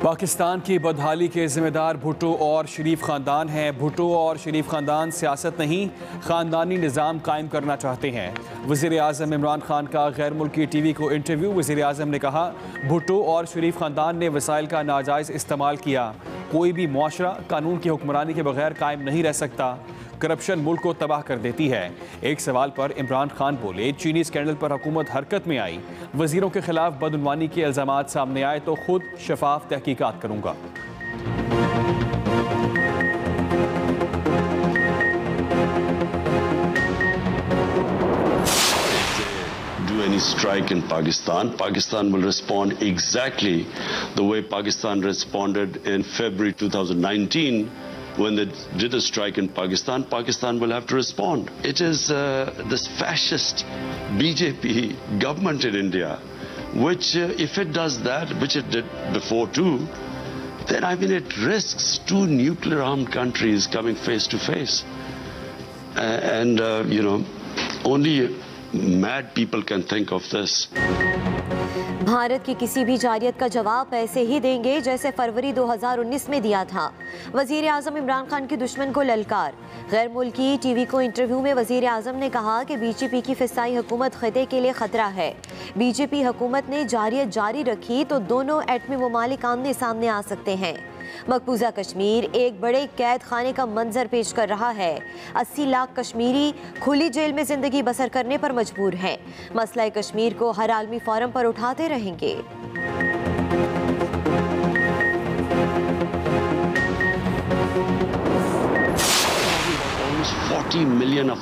پاکستان کی بدحالی کے ذمہ دار بھٹو اور شریف خاندان ہیں۔ بھٹو اور شریف خاندان سیاست نہیں، خاندانی نظام قائم کرنا چاہتے ہیں۔ وزیر اعظم عمران خان کا غیر ملکی ٹی وی کو انٹرویو۔ وزیر اعظم نے کہا، بھٹو اور شریف خاندان نے وسائل کا ناجائز استعمال کیا۔ کوئی بھی معاشرہ قانون کی حکمرانی کے بغیر قائم نہیں رہ سکتا۔ کرپشن ملک کو تباہ کر دیتی ہے۔ ایک سوال پر عمران خان بولے، چینی اسکینڈل پر حکومت حرکت میں آئی، وزیروں کے خلاف بدعنوانی کے الزامات سامنے آئے تو خود شفاف تحقیقات کروں گا۔ Any strike in Pakistan, Pakistan will respond exactly the way Pakistan responded in February 2019 when they did a strike in Pakistan. Pakistan will have to respond. It is this fascist BJP government in India, which if it does that, which it did before too, then I mean it risks two nuclear armed countries coming face to face. Only mad people can think of this. Bharat کی کسی بھی جارحیت کا جواب ایسے ہی دیں گے جیسے فروری 2019 میں دیا تھا۔ وزیر اعظم عمران خان کی دشمن کو للکار۔ غیر ملکی ٹی وی کو انٹرویو میں وزیر اعظم نے کہا کہ بی جے پی کی فضائی حکومت خطے کے لیے خطرہ ہے۔ بی جے پی حکومت نے جارحیت جاری رکھی تو دونوں ایٹمی ممالک آمنے سامنے آ سکتے ہیں۔ مقبوضہ کشمیر ایک بڑے قید خانے کا منظر پیش کر رہا ہے۔ 80 لاکھ کشمیری کھلی جیل میں زندگی بسر کرنے پر مجبور ہیں۔ مسئلہ کشمیر کو ہر عالمی فورم پر اٹھاتے رہیں گے۔ Almost 40 million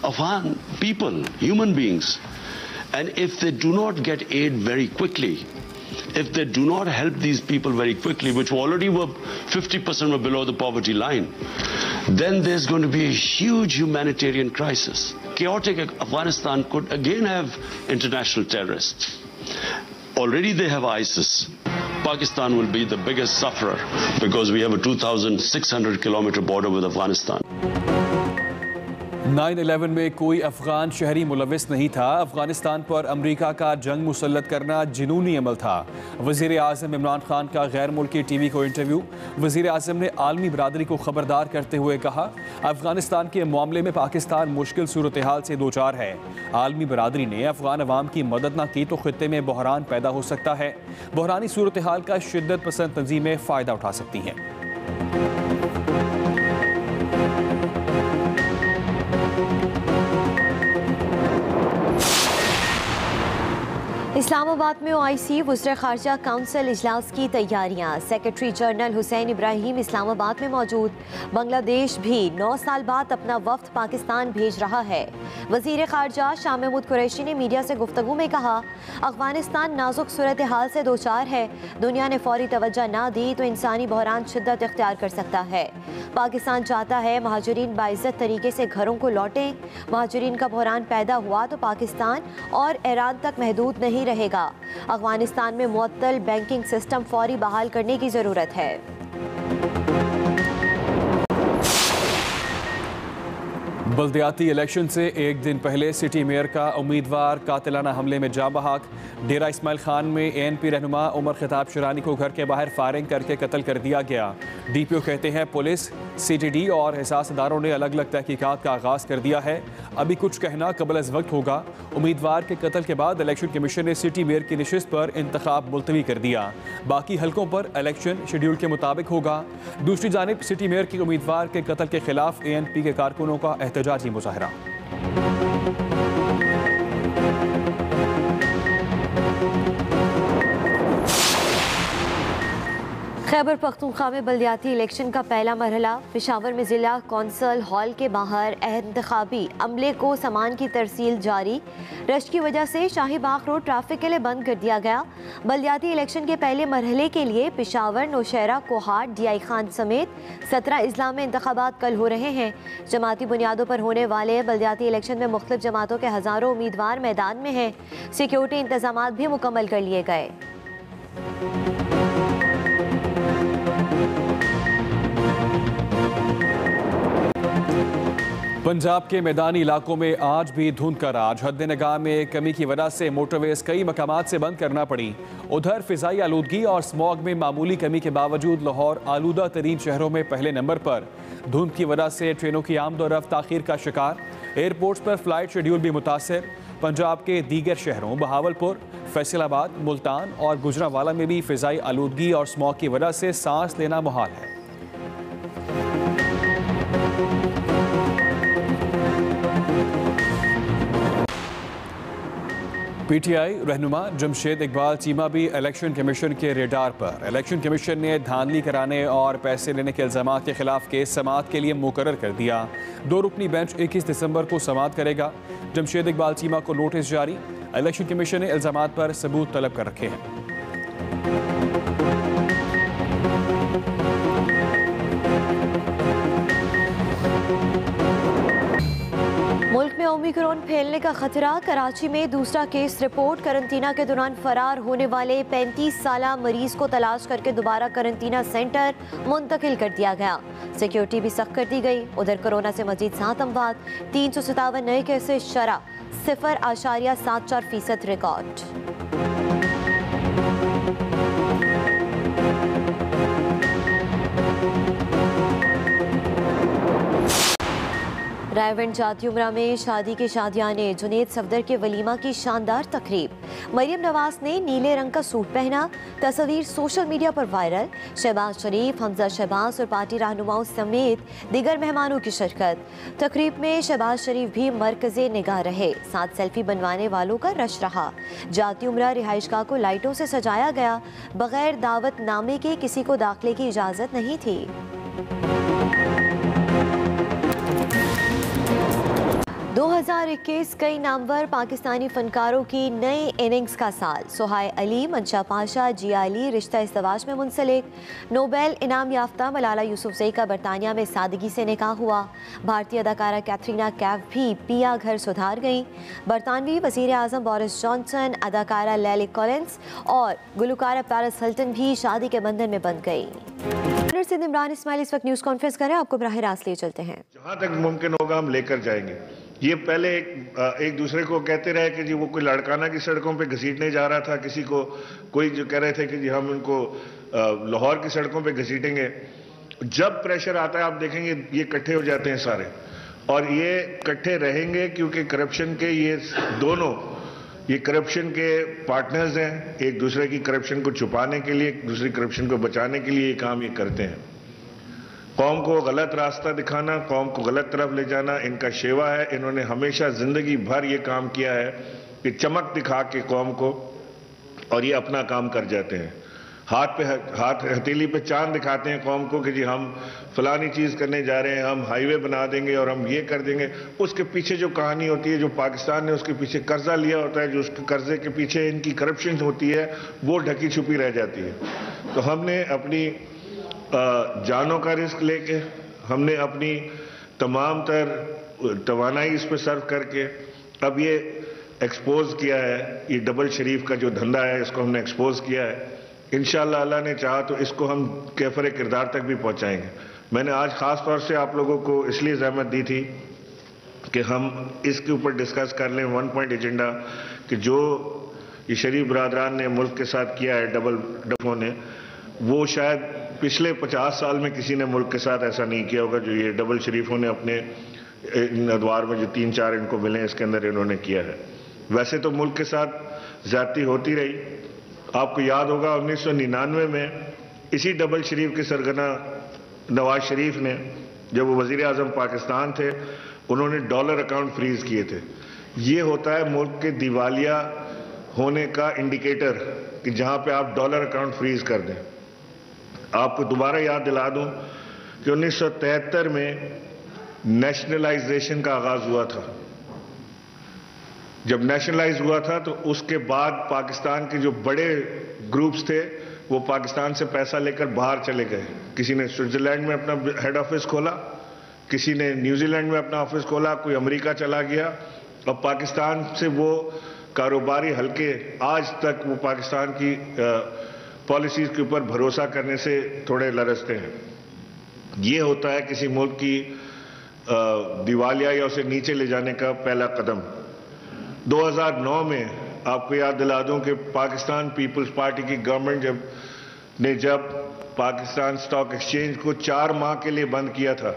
Afghan people, human beings, and if they do not get aid very quickly, if they do not help these people very quickly, which already were 50% were below the poverty line, then there's going to be a huge humanitarian crisis. Chaotic Afghanistan could again have international terrorists. Already they have ISIS. Pakistan will be the biggest sufferer because we have a 2,600 kilometer border with Afghanistan. 9/11 میں کوئی افغان شہری ملوث نہیں تھا۔ افغانستان پر امریکہ کا جنگ مسلط کرنا جنونی عمل تھا۔ وزیر اعظم عمران خان کا غیر ملکی ٹی وی کو انٹرویو۔ وزیر اعظم نے عالمی برادری کو خبردار کرتے ہوئے کہا، افغانستان کے معاملے میں پاکستان مشکل صورتحال سے دوچار ہے۔ عالمی برادری نے افغان عوام کی مدد نہ کی تو خطے میں بحران پیدا ہو سکتا ہے۔ بحرانی صورتحال کا شدت پسند تنظیمیں فائدہ اٹھا سکتی ہیں۔ اسلام آباد میں OIC وزراء خارجہ کونسل اجلاس کی تیاریاں۔ سیکرٹری جنرل حسین ابراہیم اسلام آباد میں موجود۔ بنگلہ دیش بھی 9 سال بعد اپنا وفد پاکستان بھیج رہا ہے۔ وزیر خارجہ شاہ محمود قریشی نے میڈیا سے گفتگو میں کہا، افغانستان نازک صورتحال سے دوچار ہے۔ دنیا نے فوری توجہ نہ دی تو انسانی بحران شدت اختیار کر سکتا ہے۔ پاکستان چاہتا ہے مہاجرین باعزت طریقے سے گھروں کو لوٹیں۔ مہاجرین کا بحران پیدا ہوا تو پاکستان اور ایران تک محدود نہیں رہے گا۔ افغانستان میں معطل بینکنگ سسٹم فوری بحال کرنے کی ضرورت ہے۔ بلدیاتی الیکشن سے ایک دن پہلے سٹی میئر کا امیدوار قاتلانہ حملے میں جاں بحق۔ ڈیرہ اسماعیل خان میں ANP رہنما عمر خطاب شرانی کو گھر کے باہر فائرنگ کر کے قتل کر دیا گیا۔ DPO کہتے ہیں پولیس، CTD اور حساس اداروں نے الگ الگ تحقیقات کا آغاز کر دیا ہے۔ ابھی کچھ کہنا قبل از وقت ہوگا۔ امیدوار کے قتل کے بعد الیکشن کمیشن نے سٹی میئر کی نشست پر انتخاب ملتوی کر دیا۔ باقی حلقوں پر الیکشن شیڈول کے مطابق ہوگا۔ دوسری جانب سٹی میئر کے امیدوار کے قتل کے خلاف ANP کے کارکنوں کا احتجاجی مظاہرہ۔ خیبر پختونخوا میں بلدیاتی الیکشن کا پہلا مرحلہ۔ پشاور میں ضلع کونسل ہال کے باہر انتخابی عملے کو سامان کی ترسیل جاری۔ رش کی وجہ سے شاہی باغ روڈ ٹریفک کے لیے بند کر دیا گیا۔ بلدیاتی الیکشن کے پہلے مرحلے کے لیے پشاور، نوشہرہ، کوہاٹ، DI خان سمیت 17 اضلاع میں انتخابات کل ہو رہے ہیں۔ جماعتی بنیادوں پر ہونے والے بلدیاتی الیکشن میں مختلف جماعتوں کے ہزاروں امیدوار میدان میں ہیں۔ سیکیورٹی انتظامات بھی مکمل کر لیے گئے۔ पंजाब के मैदानी इलाकों में आज भी धुंध का राज। हद निगाह में कमी की वजह से मोटरवेज कई मकामात से बंद करना पड़ी। उधर फिजाई आलूदगी और स्मॉग में मामूली कमी के बावजूद लाहौर आलूदा तरीन शहरों में पहले नंबर पर। धुंध की वजह से ट्रेनों की आमदोरफ्त ताखीर का शिकार। एयरपोर्ट्स पर फ्लाइट शेड्यूल भी मुतासर। पंजाब के दीगर शहरों बहावलपुर, फैसलाबाद, मुल्तान और गुजरांवाला में भी फिजाई आलूदगी और स्मॉग की वजह से सांस लेना मुहाल है। पीटीआई रहनुमा जमशेद इकबाल चीमा भी इलेक्शन कमीशन के रेडार पर। इलेक्शन कमीशन ने धांधली कराने और पैसे लेने के इल्जामात के खिलाफ केस समाअत के लिए मुकर्रर कर दिया। 2 रुकनी बेंच 21 दिसंबर को समाअत करेगा। जमशेद इकबाल चीमा को नोटिस जारी। इलेक्शन कमीशन ने इल्जामात पर सबूत तलब कर रखे हैं। मुल्क में ओमिक्रॉन फैलने का खतरा। कराची में दूसरा केस रिपोर्ट। करंटीना के दौरान फरार होने वाले 35 साला मरीज को तलाश करके दोबारा करंटीना सेंटर मुंतकिल कर दिया गया। सिक्योरिटी भी सख्त कर दी गई। उधर कोरोना से मजीद 7 अमवात। 357 नए केसेस शरह 0.74% रिकॉर्ड। रायवंड जाती उमरा में शादी के शादियाने। जुनेद सफदर के वलीमा की शानदार तकरीब। मरियम नवाज ने नीले रंग का सूट पहना। तस्वीर सोशल मीडिया पर वायरल। शहबाज शरीफ, हमजा शहबाज और पार्टी रहनुमाओं समेत दीगर मेहमानों की शिरकत। तकरीब में शहबाज शरीफ भी मरकज़े निगाह रहे। साथ सेल्फी बनवाने वालों का रश रहा। जाती उमरा रिहाइशगाह को लाइटों से सजाया गया। बगैर दावत नामे के किसी को दाखिले की इजाज़त नहीं थी। 2021 कई नामवर पाकिस्तानी फनकारों की नई इनिंग्स का साल। सुहाय अली, मंशा पाशा, जिया अली रिश्ता इज़्दिवाज में मुंसलिक। नोबेल इनाम याफ्ता मलाला यूसुफजई का बरतानिया में सादगी से निकाह हुआ। भारतीय अदाकारा कैटरीना कैफ भी पिया घर सुधार गई। बरतानवी वज़ीर आज़म बोरिस जॉनसन, अदाकारा लैली कॉलिंस और गुलकारा पेरिस हिल्टन भी शादी के बंधन में बंध गई। सिंध इमरान इस्माइल इस वक्त न्यूज़ कॉन्फ्रेंस कर रहे हैं। आपको बराह रास्त ले चलते हैं। जहां तक मुमकिन होगा हम लेकर जाएंगे। ये पहले एक दूसरे को कहते रहे कि जी वो कोई लड़काना की सड़कों पे घसीटने जा रहा था, किसी को कोई जो कह रहे थे कि जी हम उनको लाहौर की सड़कों पे घसीटेंगे। जब प्रेशर आता है आप देखेंगे ये इकट्ठे हो जाते हैं सारे, और ये इकट्ठे रहेंगे क्योंकि करप्शन के ये करप्शन के पार्टनर्स हैं। एक दूसरे की करप्शन को छुपाने के लिए, एक दूसरी करप्शन को बचाने के लिए ये काम ये करते हैं। कौम को गलत रास्ता दिखाना, कौम को गलत तरफ ले जाना इनका शेवा है। इन्होंने हमेशा जिंदगी भर ये काम किया है कि चमक दिखा के कौम को, और ये अपना काम कर जाते हैं। हाथ हथेली पे चांद दिखाते हैं कौम को कि जी हम फलानी चीज करने जा रहे हैं, हम हाईवे बना देंगे और हम ये कर देंगे। उसके पीछे जो कहानी होती है, जो पाकिस्तान ने उसके पीछे कर्जा लिया होता है, जो उसके कर्जे के पीछे इनकी करप्शन होती है, वो ढकी छुपी रह जाती है। तो हमने अपनी जानों का रिस्क लेके, हमने अपनी तमाम तर तवानाई इस पर सर्व करके अब ये एक्सपोज किया है। ये डबल शरीफ का जो धंधा है इसको हमने एक्सपोज किया है। इंशाअल्लाह अल्लाह ने चाहा तो इसको हम कैफरे किरदार तक भी पहुंचाएंगे। मैंने आज खास तौर से आप लोगों को इसलिए ज़हमत दी थी कि हम इसके ऊपर डिस्कस कर लें 1 पॉइंट एजेंडा, कि जो ये शरीफ बरादरान ने मुल्क के साथ किया है डबल ने, वो शायद पिछले 50 साल में किसी ने मुल्क के साथ ऐसा नहीं किया होगा जो ये डबल शरीफों ने अपने अदवार में जो 3-4 इनको मिले इसके अंदर इन्होंने किया है। वैसे तो मुल्क के साथ ज्यादती होती रही। आपको याद होगा 1999 में इसी डबल शरीफ के सरगना नवाज शरीफ ने, जब वो वजीर आजम पाकिस्तान थे, उन्होंने डॉलर अकाउंट फ्रीज किए थे। ये होता है मुल्क के दिवालिया होने का इंडिकेटर कि जहां पे आप डॉलर अकाउंट फ्रीज कर दें। आपको दोबारा याद दिला दूं कि 1973 में नेशनलाइजेशन का आगाज हुआ था। जब नेशनलाइज हुआ था तो उसके बाद पाकिस्तान के जो बड़े ग्रुप्स थे वो पाकिस्तान से पैसा लेकर बाहर चले गए। किसी ने स्विट्जरलैंड में अपना हेड ऑफिस खोला, किसी ने न्यूजीलैंड में अपना ऑफिस खोला, कोई अमेरिका चला गया। और पाकिस्तान से वो कारोबारी हल्के आज तक वो पाकिस्तान की पॉलिसीज के ऊपर भरोसा करने से थोड़े लरसते हैं। ये होता है किसी मुल्क की दिवालिया या उसे नीचे ले जाने का पहला कदम। 2009 में आपको याद दिला दूं कि पाकिस्तान पीपल्स पार्टी की गवर्नमेंट जब पाकिस्तान स्टॉक एक्सचेंज को 4 माह के लिए बंद किया था।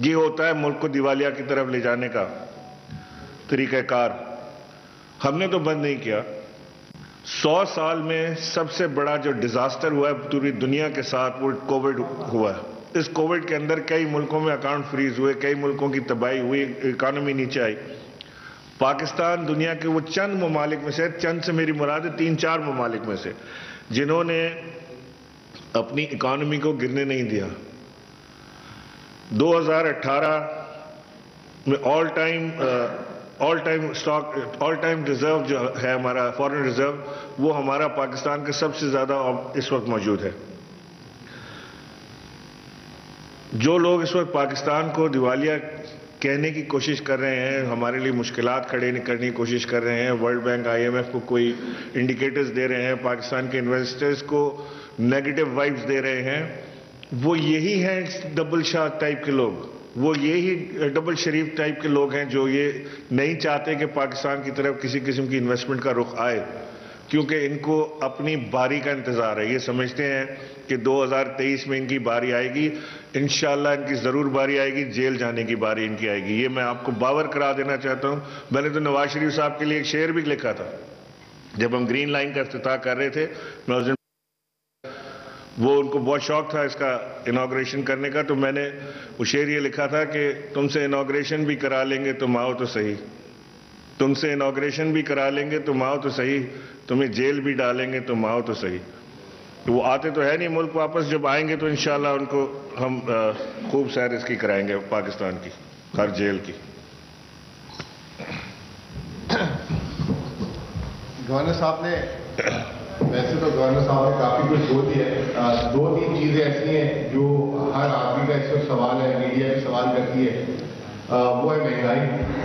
ये होता है मुल्क को दिवालिया की तरफ ले जाने का तरीक़ाकार। हमने तो बंद नहीं किया। 100 साल में सबसे बड़ा जो डिजास्टर हुआ है पूरी दुनिया के साथ वो कोविड हुआ है। इस कोविड के अंदर कई मुल्कों में अकाउंट फ्रीज हुए, कई मुल्कों की तबाही हुई, इकॉनमी नीचे आई। पाकिस्तान दुनिया के वो चंद ममालिक में से, चंद से मेरी मुराद है 3-4 ममालिक में से, जिन्होंने अपनी इकॉनमी को गिरने नहीं दिया। 2018 में ऑल टाइम रिजर्व जो है हमारा फॉरेन रिजर्व, वो हमारा पाकिस्तान का सबसे ज्यादा इस वक्त मौजूद है। जो लोग इस वक्त पाकिस्तान को दिवालिया कहने की कोशिश कर रहे हैं, हमारे लिए मुश्किलात खड़े करने की कोशिश कर रहे हैं, वर्ल्ड बैंक IMF को कोई इंडिकेटर्स दे रहे हैं, पाकिस्तान के इन्वेस्टर्स को नेगेटिव वाइब्स दे रहे हैं, वो यही हैं डबल शाह टाइप के लोग, वो यही डबल शरीफ टाइप के लोग हैं जो ये नहीं चाहते कि पाकिस्तान की तरफ किसी किस्म की इन्वेस्टमेंट का रुख आए, क्योंकि इनको अपनी बारी का इंतजार है। ये समझते हैं कि 2023 में इनकी बारी आएगी, इंशाल्लाह इनकी जरूर बारी आएगी, जेल जाने की बारी इनकी आएगी। ये मैं आपको बावर करा देना चाहता हूं। मैंने तो नवाज शरीफ साहब के लिए एक शेर भी लिखा था जब हम ग्रीन लाइन का इफ्तिताह कर रहे थे। मैं उस दिन, वो उनको बहुत शौक था इसका इनॉग्रेशन करने का, तो मैंने वो शेर ये लिखा था कि तुमसे इनॉग्रेशन भी करा लेंगे तुम आओ तो सही, तुमसे इनॉग्रेशन भी करा लेंगे तुम आओ तो सही, तुम्हें जेल भी डालेंगे तुम आओ तो सही। तो वो आते तो है नहीं मुल्क वापस, जब आएंगे तो इंशाल्लाह उनको हम खूब सैर इसकी कराएंगे पाकिस्तान की, हर जेल की। गवर्नर साहब ने, वैसे तो गवर्नर साहब ने काफ़ी कुछ बोल दिया है। 2-3 चीज़ें ऐसी हैं जो हर आदमी का इस वक्त सवाल है, मीडिया भी सवाल करती है। वो है महंगाई,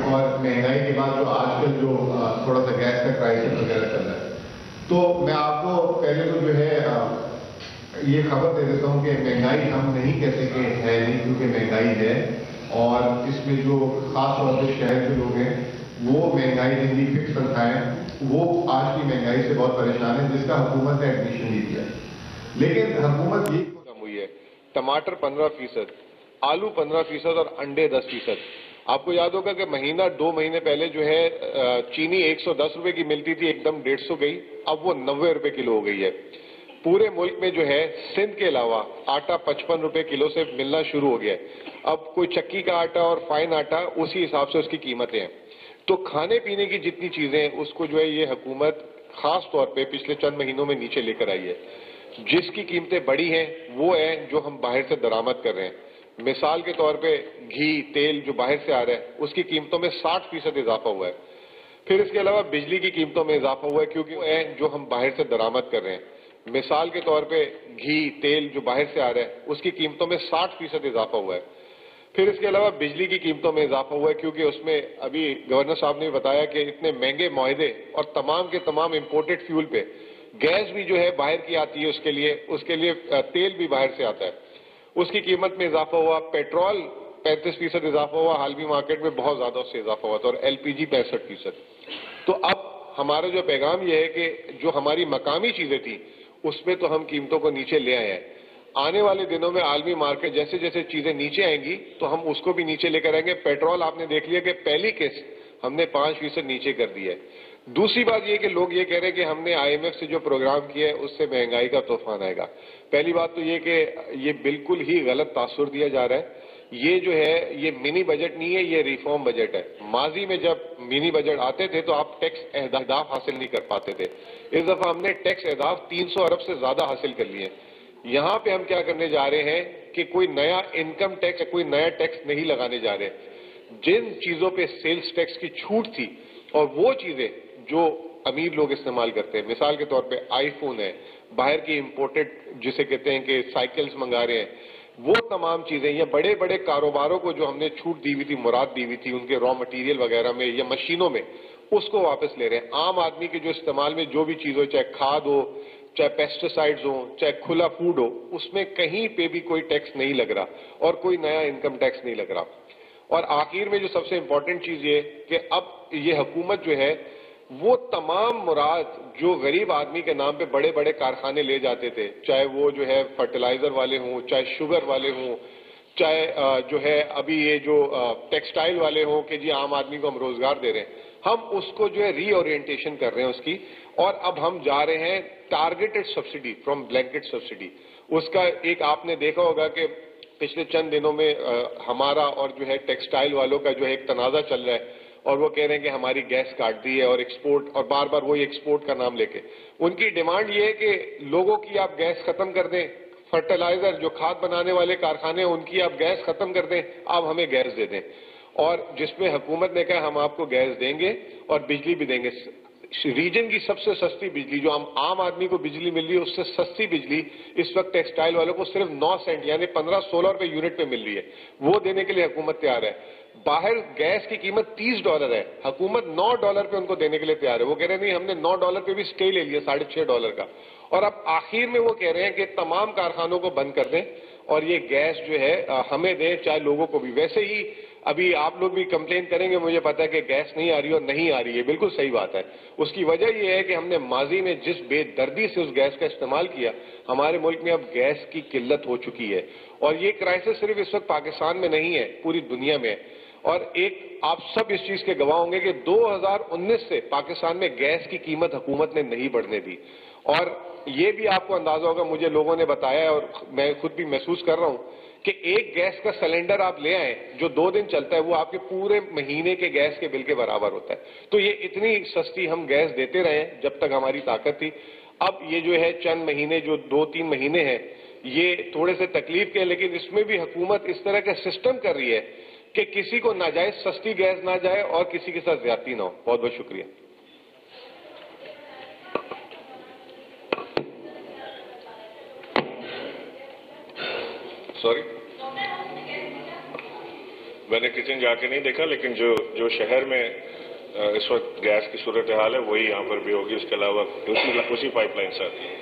और महंगाई के बाद जो आजकल जो थोड़ा सा गैस का क्राइसिस वगैरह चल रहा है। तो मैं आपको पहले तो जो है ये खबर दे देता हूँ कि महंगाई हम नहीं कहते कि है नहीं, क्योंकि महंगाई है, और इसमें जो खास तौर पर शहर के लोग हैं वो महंगाई जिनकी फिक्स तनख्वाहें, वो आज की महंगाई से बहुत परेशान है, जिसका हुकूमत ने एडमिशन नहीं दिया। लेकिन हुकूमत ये कम हुई है, टमाटर 15%, आलू 15% और अंडे 10%। आपको याद होगा कि 2 महीने पहले जो है चीनी 110 रुपए की मिलती थी, एकदम 150 गई, अब वो 90 रुपए किलो हो गई है। पूरे मुल्क में जो है सिंध के अलावा आटा 55 रुपए किलो से मिलना शुरू हो गया है। अब कोई चक्की का आटा और फाइन आटा उसी हिसाब से उसकी कीमतें हैं। तो खाने पीने की जितनी चीजें हैं उसको जो है ये हुकूमत खास तौर पे पिछले चंद महीनों में नीचे लेकर आई है। जिसकी कीमतें बढ़ी हैं वो है जो हम बाहर से दरामद कर रहे हैं। मिसाल के तौर पे घी, तेल जो बाहर से आ रहा है उसकी कीमतों में 60% इजाफा हुआ है। फिर इसके अलावा बिजली की कीमतों में इजाफा हुआ है, क्योंकि वो है जो हम बाहर से दरामद कर रहे हैं। मिसाल के तौर पे घी, तेल जो बाहर से आ रहा है उसकी कीमतों में 60% इजाफा हुआ है। फिर इसके अलावा बिजली की कीमतों में इजाफा हुआ है, क्योंकि उसमें अभी गवर्नर साहब ने बताया कि इतने महंगे मुआहदे और तमाम के तमाम इम्पोर्टेड फ्यूल पे गैस भी जो है बाहर की आती है, उसके लिए तेल भी बाहर से आता है, उसकी कीमत में इजाफा हुआ। पेट्रोल 35% इजाफा हुआ, हाल भी मार्केट में बहुत ज्यादा उससे इजाफा हुआ था, और LPG 65%। तो अब हमारा जो पैगाम यह है कि जो हमारी मकामी चीजें थी उसमें तो हम कीमतों को नीचे ले आए हैं। आने वाले दिनों में आलमी मार्केट जैसे जैसे चीजें नीचे आएंगी तो हम उसको भी नीचे लेकर आएंगे। पेट्रोल आपने देख लिया कि पहली किस्त हमने 5% नीचे कर दिया है। दूसरी बात ये कि लोग ये कह रहे हैं कि हमने IMF से जो प्रोग्राम किया है उससे महंगाई का तूफान आएगा। पहली बात तो ये कि ये बिल्कुल ही गलत तासुर दिया जा रहा है। ये जो है ये मिनी बजट नहीं है, ये रिफॉर्म बजट है। माजी में जब मिनी बजट आते थे तो आप टैक्स अहदाफ हासिल नहीं कर पाते थे। इस दफा हमने टैक्स अहदाफ 300 अरब से ज्यादा हासिल कर लिए। यहाँ पे हम क्या करने जा रहे हैं कि कोई नया इनकम टैक्स, कोई नया टैक्स नहीं लगाने जा रहे। जिन चीजों पे सेल्स टैक्स की छूट थी और वो चीजें जो अमीर लोग इस्तेमाल करते हैं, मिसाल के तौर पे आईफोन है, बाहर की इंपोर्टेड जिसे कहते हैं कि साइकिल्स मंगा रहे हैं, वो तमाम चीजें, या बड़े बड़े कारोबारों को जो हमने छूट दी हुई थी, मुराद दी हुई थी उनके रॉ मटेरियल वगैरह में या मशीनों में, उसको वापस ले रहे हैं। आम आदमी के जो इस्तेमाल में जो भी चीज हो, चाहे खाद हो, चाहे पेस्टिसाइड्स हो, चाहे खुला फूड हो, उसमें कहीं पे भी कोई टैक्स नहीं लग रहा और कोई नया इनकम टैक्स नहीं लग रहा। اور آخر میں جو سب سے امپورٹنٹ چیز یہ کہ اب یہ حکومت جو ہے وہ تمام مراد جو غریب آدمی کے نام پہ بڑے بڑے کارخانے لے جاتے تھے، چاہے وہ جو ہے فرٹیلائزر والے ہوں، چاہے شوگر والے ہوں، چاہے جو ہے ابھی یہ جو ٹیکسٹائل والے ہوں کہ جی عام آدمی کو ہم روزگار دے رہے ہیں، ہم اس کو جو ہے ری اورینٹیشن کر رہے ہیں اس کی، اور اب ہم جا رہے ہیں targeted subsidy from blanket subsidy. اس کا ایک آپ نے دیکھا ہوگا کہ پچھلے چند دنوں میں ہمارا اور جو ہے ٹیکسٹائل والوں کا جو ہے ایک تنازع چل رہا ہے، اور وہ کہہ رہے ہیں کہ ہماری گیس کاٹ دی ہے اور ایکسپورٹ، اور بار بار وہی ایکسپورٹ کا نام لے کے. ان کی ڈیمانڈ یہ ہے کہ لوگوں کی آپ گیس ختم کر دیں، فرٹیلائزر جو کھاد بنانے والے کارخانے ہیں ان کی آپ گیس ختم کر دیں، آپ ہمیں گیس دے دیں. اور جس میں حکومت نے کہا ہم آپ کو گیس دیں گے اور بجلی بھی دیں گے. ریجن کی سب سے سستی بجلی جو عام آدمی کو بجلی مل رہی ہے، اس سے سستی بجلی اس وقت ٹیکسٹائل والوں کو صرف 9 سینٹ یعنی 15-16 روپے یونٹ پہ مل رہی ہے، وہ دینے کے لیے حکومت تیار ہے. باہر گیس کی قیمت $30 ہے، حکومت $9 پہ ان کو دینے کے لیے تیار ہے. وہ کہہ رہے ہیں نہیں، ہم نے $9 پہ بھی اسٹے لے لیا $6.5 کا. اور اب آخر میں وہ کہہ رہے ہیں کہ تمام کارخانوں کو بند کر دیں اور یہ گیس جو ہے ہمیں دیں، چاہے لوگوں کو بھی. ویسے ہی ابھی آپ لوگ بھی کمپلین کریں گے، مجھے پتا ہے کہ گیس نہیں آ رہی اور نہیں آ رہی ہے، بالکل صحیح بات ہے. اس کی وجہ یہ ہے کہ ہم نے ماضی میں جس بے دردی سے اس گیس کا استعمال کیا، ہمارے ملک میں اب گیس کی قلت ہو چکی ہے. اور یہ کرائسس صرف اس وقت پاکستان میں نہیں ہے، پوری دنیا میں ہے. اور ایک آپ سب اس چیز کے گواہ ہوں گے کہ 2019 سے پاکستان میں گیس کی قیمت حکومت نے نہیں بڑھنے دی. اور یہ بھی آپ کو اندازہ ہوگا، مجھے لوگوں نے بتایا اور میں خود بھی محسوس کر رہا ہوں کہ ایک گیس کا سلنڈر آپ لے آئیں جو 2 دن چلتا ہے، وہ آپ کے پورے مہینے کے گیس کے بل کے برابر ہوتا ہے. تو یہ اتنی سستی ہم گیس دیتے رہے ہیں جب تک ہماری طاقت تھی. اب یہ جو ہے چند مہینے، جو 2-3 مہینے ہیں، یہ تھوڑے سے تکلیف کے، لیکن اس میں بھی حکومت اس طرح کا سسٹم کر رہی ہے کہ کسی کو ناجائز سستی گیس نہ جائے اور کسی کے ساتھ زیادتی نہ ہو. بہت بہت شکریہ. سوری، میں نے کچن جا کے نہیں دیکھا، لیکن جو شہر میں اس وقت گیس کی صورتحال ہے وہی یہاں پر بھی ہوگی. اس کے علاوہ اسی پائپ لائن سے آتی ہے.